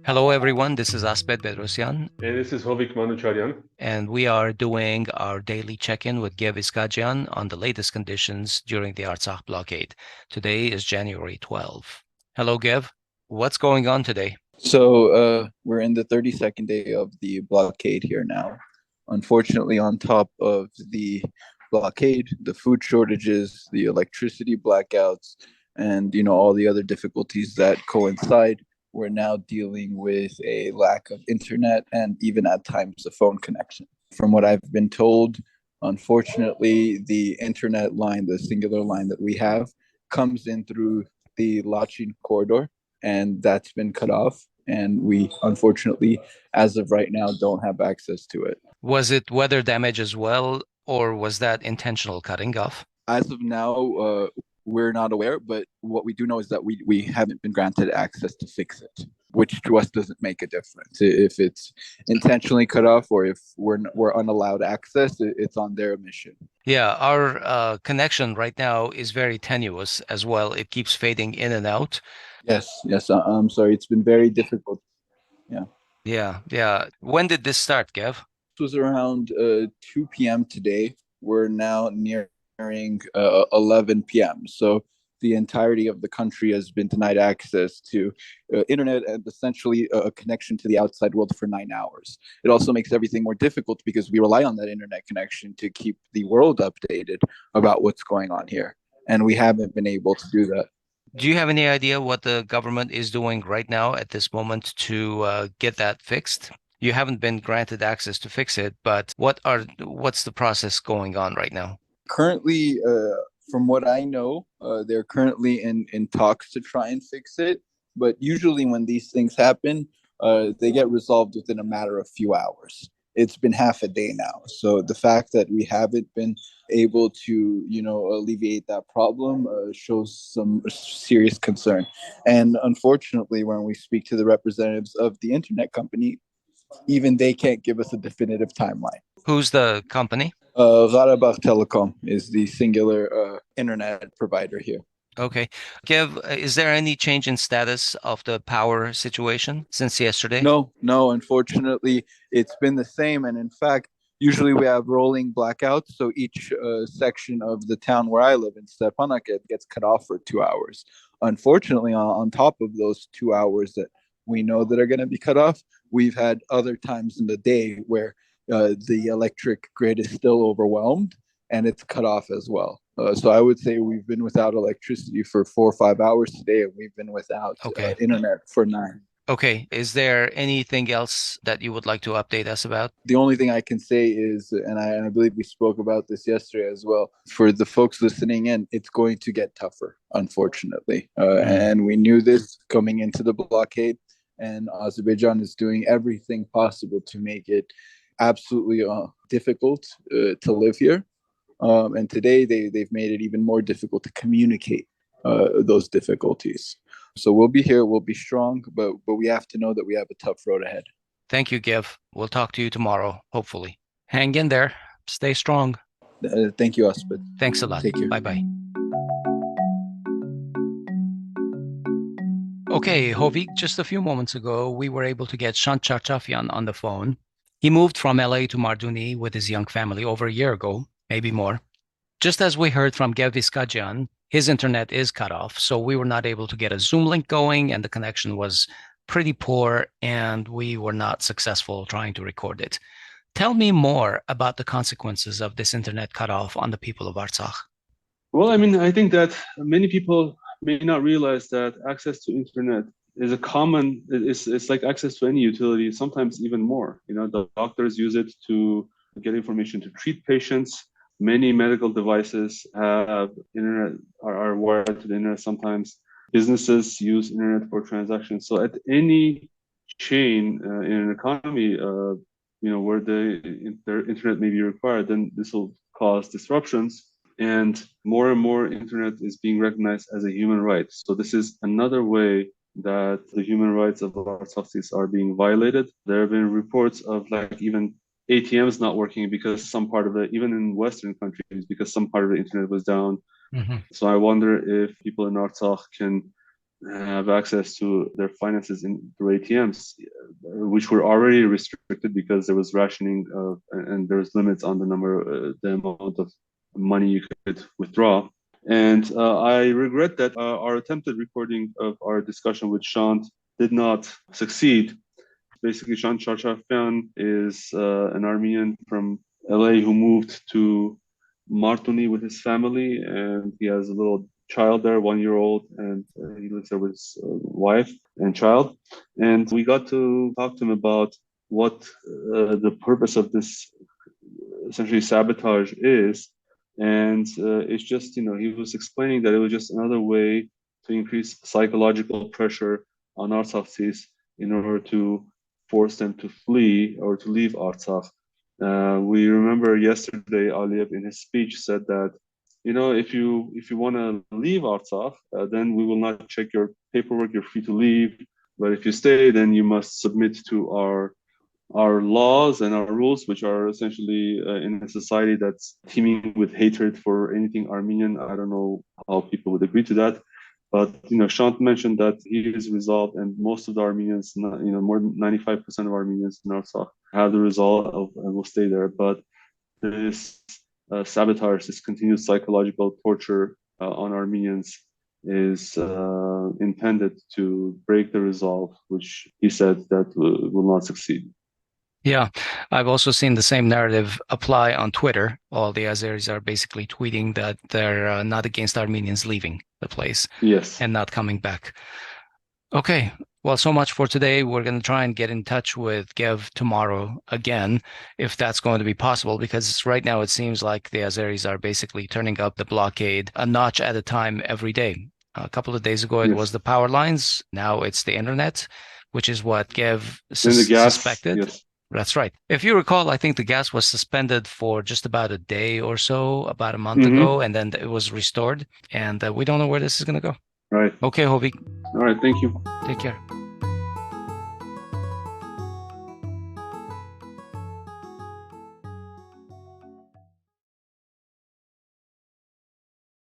Hello, everyone. This is Asbed Bedrossian, And this is Hovik Manucharyan. and we are doing our daily check-in with Gev Iskajyan on the latest conditions during the Artsakh Blockade. Today is January 12th. Hello, Gev. What's going on today? We're in the 32nd day of the blockade here now. Unfortunately, on top of the blockade, the food shortages, the electricity blackouts, and all the other difficulties that coincide, we're now dealing with a lack of internet and even at times a phone connection. From what I've been told, unfortunately, the internet line, the singular line that we have, comes in through the Lachin corridor, and that's been cut off. And we, unfortunately, as of right now, don't have access to it. Was it weather damage as well, or was that intentional cutting off? As of now, we're not aware, but what we do know is that we haven't been granted access to fix it, which to us doesn't make a difference. If it's intentionally cut off or if we're unallowed access, it's on their mission. Yeah, our connection right now is very tenuous as well. It keeps fading in and out. Yes. I'm sorry. It's been very difficult. Yeah. Yeah. When did this start, Gev? This was around 2 p.m. today. We're now nearing 11 p.m. So the entirety of the country has been denied access to internet and essentially a connection to the outside world for 9 hours. It also makes everything more difficult because we rely on that internet connection to keep the world updated about what's going on here. And we haven't been able to do that. Do you have any idea what the government is doing right now at this moment to get that fixed? You haven't been granted access to fix it, but what's the process going on right now? Currently, from what I know, they're currently in talks to try and fix it. But usually, when these things happen, they get resolved within a matter of few hours. It's been half a day now, so the fact that we haven't been able to, alleviate that problem shows some serious concern. And unfortunately, when we speak to the representatives of the internet company, even they can't give us a definitive timeline. Who's the company? Qarabağ Telecom is the singular internet provider here. Okay. Kev, is there any change in status of the power situation since yesterday? No. Unfortunately, it's been the same. And in fact, usually we have rolling blackouts. So each section of the town where I live in Stepanakert gets cut off for 2 hours. Unfortunately, on top of those 2 hours that we know that are going to be cut off, we've had other times in the day where the electric grid is still overwhelmed and it's cut off as well. So I would say we've been without electricity for 4 or 5 hours today, and we've been without internet for 9. Okay. Is there anything else that you would like to update us about? The only thing I can say is, and I believe we spoke about this yesterday as well, for the folks listening in, it's going to get tougher, unfortunately. And we knew this coming into the blockade, and Azerbaijan is doing everything possible to make it absolutely difficult to live here. And today they've made it even more difficult to communicate those difficulties. So we'll be here, we'll be strong, but we have to know that we have a tough road ahead. Thank you, Gev. We'll talk to you tomorrow, hopefully. Hang in there. Stay strong. Thank you, Asbed. Thanks a lot. Take care. Bye-bye. Okay, Hovik, just a few moments ago, we were able to get Shant Charchafyan on the phone. He moved from LA to Marduni with his young family over a year ago, maybe more. Just as we heard from Gev Iskajyan, his internet is cut off, so we were not able to get a Zoom link going, and the connection was pretty poor, and we were not successful trying to record it. Tell me more about the consequences of this internet cutoff on the people of Artsakh. Well, I think that many people may not realize that access to internet is it's like access to any utility, sometimes even more. The doctors use it to get information to treat patients. Many medical devices have internet, are wired to the internet sometimes. Businesses use internet for transactions. So at any chain in an economy, where their internet may be required, then this will cause disruptions. And more internet is being recognized as a human right. So this is another way that the human rights of Artsakhis are being violated. There have been reports of even ATMs not working because some part of it, even in Western countries, because some part of the internet was down. Mm-hmm. So I wonder if people in Artsakh can have access to their finances through ATMs, which were already restricted because there was rationing and there was limits on the amount of money you could withdraw. And I regret that our attempted recording of our discussion with Shant did not succeed. Basically, Shant Charchafyan is an Armenian from LA who moved to Martuni with his family, and he has a little child there, 1-year-old, and he lives there with his wife and child. And we got to talk to him about what the purpose of this essentially sabotage is. And it's just, he was explaining that it was just another way to increase psychological pressure on Artsakhis in order to force them to flee or to leave Artsakh. We remember yesterday Aliyev in his speech said that, if you want to leave Artsakh, then we will not check your paperwork. You're free to leave. But if you stay, then you must submit to our laws and our rules, which are essentially in a society that's teeming with hatred for anything Armenian. I don't know how people would agree to that. But, Shant mentioned that he is resolved, and most of the Armenians, more than 95% of Armenians in Artsakh have the resolve and will stay there. But this sabotage, this continued psychological torture on Armenians is intended to break the resolve, which he said that will not succeed. Yeah, I've also seen the same narrative apply on Twitter. All the Azeris are basically tweeting that they're not against Armenians leaving the place. Yes. And not coming back. Okay, well, so much for today. We're going to try and get in touch with Gev tomorrow again, if that's going to be possible, because right now it seems like the Azeris are basically turning up the blockade a notch at a time every day. A couple of days ago, it was the power lines. Now it's the internet, which is what Gev suspected. Yes. That's right. If you recall, I think the gas was suspended for just about a day or so, about a month ago, and then it was restored. And we don't know where this is going to go. Right. Okay, Hovik. All right. Thank you. Take care.